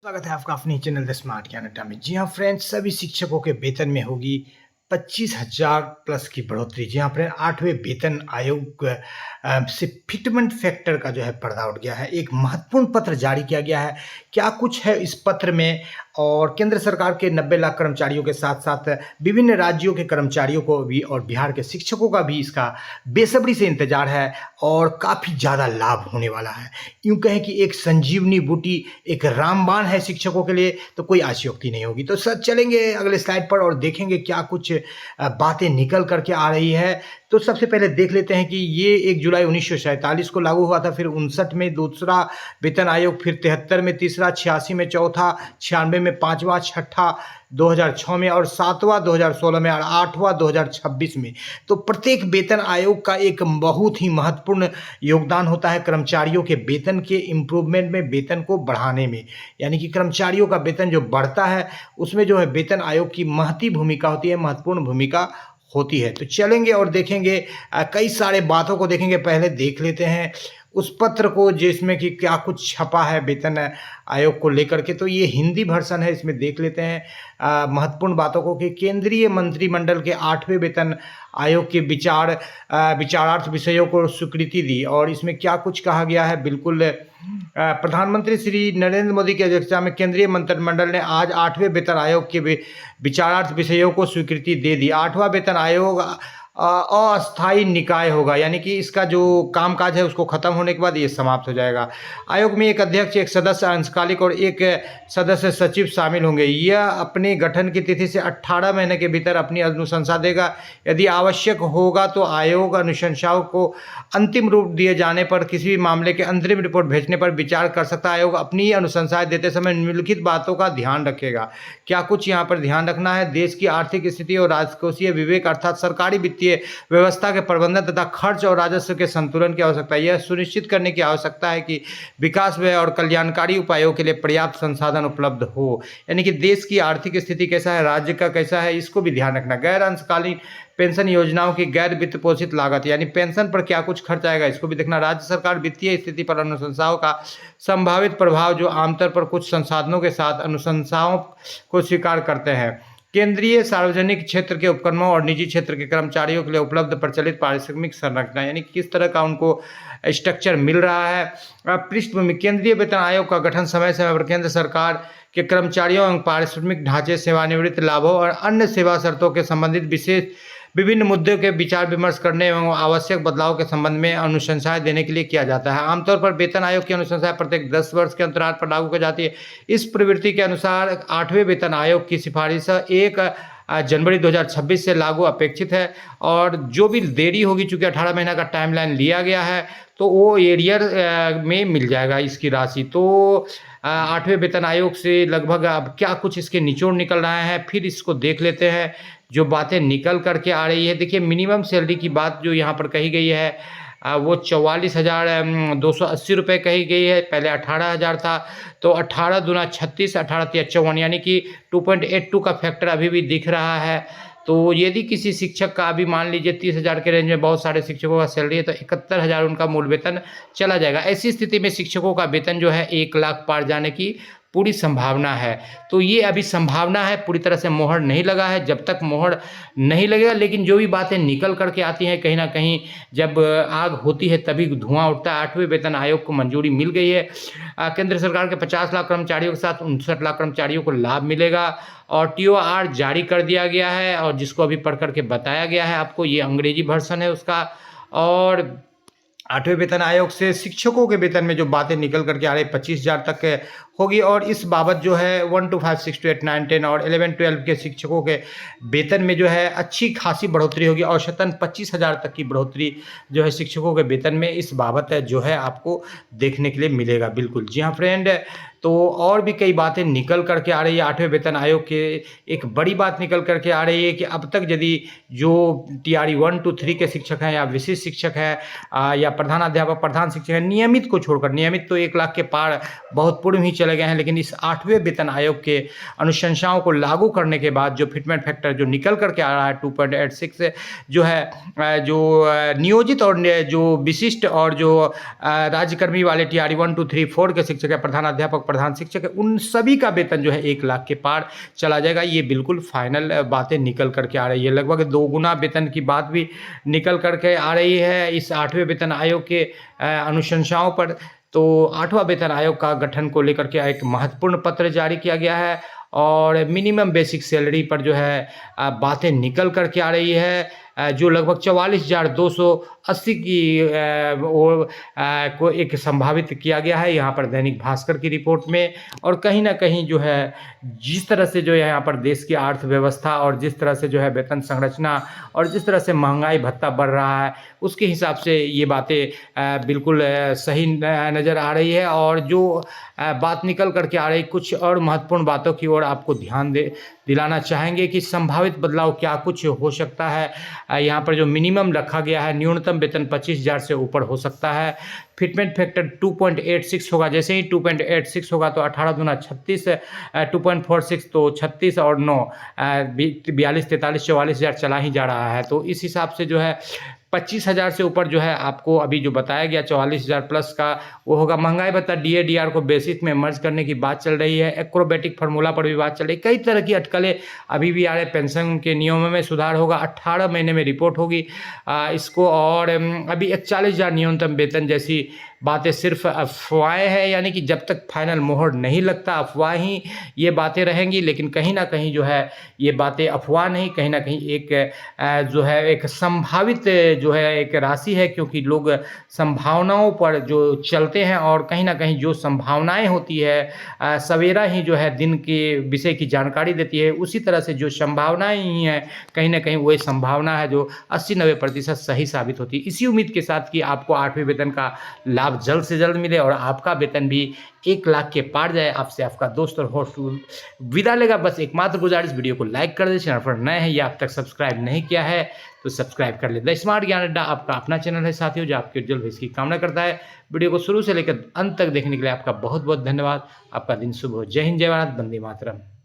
स्वागत है आपका अपने चैनल द स्मार्ट ज्ञान अड्डा में। जी हाँ फ्रेंड्स, सभी शिक्षकों के वेतन में होगी 25,000 प्लस की बढ़ोतरी। जी हाँ फ्रेंड, 8वें वेतन आयोग से फिटमेंट फैक्टर का जो है पर्दा उठ गया है। एक महत्वपूर्ण पत्र जारी किया गया है। क्या कुछ है इस पत्र में, और केंद्र सरकार के 90 लाख कर्मचारियों के साथ साथ विभिन्न राज्यों के कर्मचारियों को भी और बिहार के शिक्षकों का भी इसका बेसब्री से इंतजार है और काफ़ी ज़्यादा लाभ होने वाला है। यूँ कहें कि एक संजीवनी बूटी, एक रामबाण है शिक्षकों के लिए, तो कोई अतिशयोक्ति नहीं होगी। तो सर चलेंगे अगले स्लाइड पर और देखेंगे क्या कुछ बातें निकल करके आ रही है। तो सबसे पहले देख लेते हैं कि ये 1 जुलाई 1947 को लागू हुआ था, फिर 59 में दूसरा वेतन आयोग, फिर 73 में तीसरा, 86 में चौथा, 96 में पाँचवा, छठा 2006 में और सातवां 2016 में और आठवां 2026 में। तो प्रत्येक वेतन आयोग का एक बहुत ही महत्वपूर्ण योगदान होता है कर्मचारियों के वेतन के इम्प्रूवमेंट में, वेतन को बढ़ाने में। यानी कि कर्मचारियों का वेतन जो बढ़ता है उसमें जो है वेतन आयोग की महती भूमिका होती है, महत्वपूर्ण भूमिका होती है। तो चलेंगे और देखेंगे कई सारे बातों को देखेंगे। पहले देख लेते हैं उस पत्र को जिसमें कि क्या कुछ छपा है वेतन आयोग को लेकर के। तो ये हिंदी वर्जन है, इसमें देख लेते हैं महत्वपूर्ण बातों को कि केंद्रीय मंत्रिमंडल के 8वें वेतन आयोग के विचारार्थ विषयों को स्वीकृति दी। और इसमें क्या कुछ कहा गया है, बिल्कुल प्रधानमंत्री श्री नरेंद्र मोदी की अध्यक्षता में केंद्रीय मंत्रिमंडल ने आज 8वें वेतन आयोग के विचारार्थ विषयों को स्वीकृति दे दी। 8वां वेतन आयोग अस्थायी निकाय होगा, यानी कि इसका जो कामकाज है उसको खत्म होने के बाद ये समाप्त हो जाएगा। आयोग में एक अध्यक्ष, एक सदस्य अंशकालिक और एक सदस्य सचिव शामिल होंगे। यह अपने गठन की तिथि से 18 महीने के भीतर अपनी अनुशंसा देगा। यदि आवश्यक होगा तो आयोग अनुशंसाओं को अंतिम रूप दिए जाने पर किसी भी मामले के अंतरिम रिपोर्ट भेजने पर विचार कर सकता है। आयोग अपनी अनुशंसाएं देते समय निम्नलिखित बातों का ध्यान रखेगा। क्या कुछ यहाँ पर ध्यान रखना है? देश की आर्थिक स्थिति और राजकोषीय विवेक अर्थात सरकारी वित्तीय व्यवस्था के प्रबंधन तथा खर्च और राजस्व के संतुलन की आवश्यकता है। यह सुनिश्चित करने की आवश्यकता है कि विकास व्यय और कल्याणकारी उपायों के लिए पर्याप्त संसाधन उपलब्ध हो। यानी कि देश की आर्थिक स्थिति कैसा है, राज्य का कैसा है, इसको भी ध्यान रखना। गैर अंशकालीन पेंशन योजनाओं की गैर वित्त पोषित लागत, यानी पेंशन पर क्या कुछ खर्च आएगा, इसको भी देखना। राज्य सरकार वित्तीय स्थिति पर अनुशंसाओं का संभावित प्रभाव, जो आमतौर पर कुछ संसाधनों के साथ अनुशंसाओं को स्वीकार करते हैं। केंद्रीय सार्वजनिक क्षेत्र के उपक्रमों और निजी क्षेत्र के कर्मचारियों के लिए उपलब्ध प्रचलित पारिश्रमिक संरचना, यानी किस तरह का उनको स्ट्रक्चर मिल रहा है। पृष्ठभूमि, केंद्रीय वेतन आयोग का गठन समय समय पर केंद्र सरकार के कर्मचारियों एवं पारिश्रमिक ढांचे, सेवानिवृत्ति लाभों और अन्य सेवा शर्तों के संबंधित विभिन्न मुद्दों के विचार विमर्श करने एवं आवश्यक बदलाव के संबंध में अनुशंसाएं देने के लिए किया जाता है। आमतौर पर वेतन आयोग की अनुशंसाएं प्रत्येक 10 वर्ष के अंतराल पर लागू की जाती है। इस प्रवृत्ति के अनुसार 8वें वेतन आयोग की सिफारिश 1 जनवरी 2026 से लागू अपेक्षित है। और जो भी देरी होगी, चूंकि 18 महीना का टाइमलाइन लिया गया है, तो वो एरियर में मिल जाएगा इसकी राशि। तो 8वें वेतन आयोग से लगभग अब क्या कुछ इसके निचोड़ निकल रहा है, फिर इसको देख लेते हैं जो बातें निकल करके आ रही है। देखिए, मिनिमम सैलरी की बात जो यहाँ पर कही गई है वो 44,280 रुपये कही गई है। पहले 18,000 था, तो 18 दूना 36, 18 तिया 54, यानी कि 2.82 का फैक्टर अभी भी दिख रहा है। तो यदि किसी शिक्षक का अभी मान लीजिए 30,000 के रेंज में बहुत सारे शिक्षकों का सैलरी है, तो 71,000 उनका मूल वेतन चला जाएगा। ऐसी स्थिति में शिक्षकों का वेतन जो है 1 लाख पार जाने की पूरी संभावना है। तो ये अभी संभावना है, पूरी तरह से मोहर नहीं लगा है। जब तक मोहर नहीं लगेगा, लेकिन जो भी बातें निकल करके आती हैं, कहीं ना कहीं जब आग होती है तभी धुआं उठता है। 8वें वेतन आयोग को मंजूरी मिल गई है। केंद्र सरकार के 50 लाख कर्मचारियों के साथ 59 लाख कर्मचारियों को लाभ मिलेगा। और TOR जारी कर दिया गया है, और जिसको अभी पढ़ करके बताया गया है आपको, ये अंग्रेजी वर्जन है उसका। और 8वें वेतन आयोग से शिक्षकों के वेतन में जो बातें निकल करके आ रही 25,000 तक होगी। और इस बाबत जो है 1 to 5, 6 to 8, 9, 10 और 11, 12 के शिक्षकों के वेतन में जो है अच्छी खासी बढ़ोतरी होगी। औसतन 25,000 तक की बढ़ोतरी जो है शिक्षकों के वेतन में इस बाबत जो है आपको देखने के लिए मिलेगा। बिल्कुल जी हाँ फ्रेंड, तो और भी कई बातें निकल करके आ रही है 8वें वेतन आयोग के। एक बड़ी बात निकल करके आ रही है कि अब तक यदि जो TRE 1 to 3 के शिक्षक हैं, या विशिष्ट शिक्षक हैं, या प्रधानाध्यापक, प्रधान शिक्षक हैं, नियमित को छोड़कर, नियमित तो 1 लाख के पार बहुत पूर्व ही चले गए हैं, लेकिन इस 8वें वेतन आयोग के अनुशंसाओं को लागू करने के बाद जो फिटमेंट फैक्टर जो निकल करके आ रहा है 2.86 जो है, जो नियोजित और जो विशिष्ट और जो राज्यकर्मी वाले TRE 1 to 3, 4 के शिक्षक है, प्रधानाध्यापक, प्रधान शिक्षक है, उन सभी का वेतन जो है 1 लाख के पार चला जाएगा। ये बिल्कुल फाइनल बातें निकल कर के आ रही है। लगभग 2 गुना वेतन की बात भी निकल कर के आ रही है इस 8वें वेतन आयोग के अनुशंसाओं पर। तो 8वां वेतन आयोग का गठन को लेकर के एक महत्वपूर्ण पत्र जारी किया गया है और मिनिमम बेसिक सैलरी पर जो है बातें निकल कर के आ रही है, जो लगभग 44,280 की ओर को एक संभावित किया गया है यहाँ पर दैनिक भास्कर की रिपोर्ट में। और कहीं न कहीं जो है जिस तरह से जो है यहाँ पर देश की अर्थव्यवस्था और जिस तरह से जो है वेतन संरचना और जिस तरह से महंगाई भत्ता बढ़ रहा है, उसके हिसाब से ये बातें बिल्कुल सही नज़र आ रही है। और जो बात निकल कर के आ रही, कुछ और महत्वपूर्ण बातों की ओर आपको ध्यान दिलाना चाहेंगे कि संभावित बदलाव क्या कुछ हो सकता है। यहाँ पर जो मिनिमम रखा गया है, न्यूनतम वेतन 25,000 से ऊपर हो सकता है। फिटमेंट फैक्टर 2.86 होगा। जैसे ही 2.86 होगा तो 18 दूना 36, 2.46 तो 36 और 9 42, 43, 44,000 चला ही जा रहा है। तो इस हिसाब से जो है 25,000 से ऊपर जो है आपको अभी जो बताया गया 44,000 प्लस का वो होगा। महंगाई भत्ता DA/DR को बेसिक में मर्ज करने की बात चल रही है। एक्रोबैटिक फार्मूला पर भी बात चल रही है। कई तरह की अटकलें अभी भी आ रहे। पेंशन के नियमों में सुधार होगा, 18 महीने में रिपोर्ट होगी इसको। और अभी 41,000 न्यूनतम वेतन जैसी बातें सिर्फ अफवाहें हैं, यानी कि जब तक फाइनल मोहर नहीं लगता अफवाह ही ये बातें रहेंगी। लेकिन कहीं ना कहीं जो है ये बातें अफवाह नहीं, कहीं ना कहीं एक जो है एक संभावित जो है एक राशि है, क्योंकि लोग संभावनाओं पर जो चलते हैं और कहीं ना कहीं जो संभावनाएं होती है सवेरा ही जो है दिन के विषय की जानकारी देती है। उसी तरह से जो संभावनाएं ही हैं कहीं ना कहीं वही संभावना है जो 80-90% सही साबित होती है। इसी उम्मीद के साथ कि आपको 8वें वेतन का लाभ जल्द से जल्द मिले और आपका वेतन भी 1 लाख के पार जाए, आपसे आपका दोस्त और होस्ट विदा लेगा। बस एकमात्र गुजारिश, वीडियो को लाइक कर दे, चैनल पर नए हैं या अब तक सब्सक्राइब नहीं किया है तो सब्सक्राइब कर ले। द स्मार्ट ज्ञान अड्डा आपका अपना चैनल है साथियों, जो आपके उज्जवल भविष्य की कामना करता है। वीडियो को शुरू से लेकर अंत तक देखने के लिए आपका बहुत बहुत धन्यवाद। आपका दिन शुभ हो। जय हिंद, जय भारत, वंदे मातरम।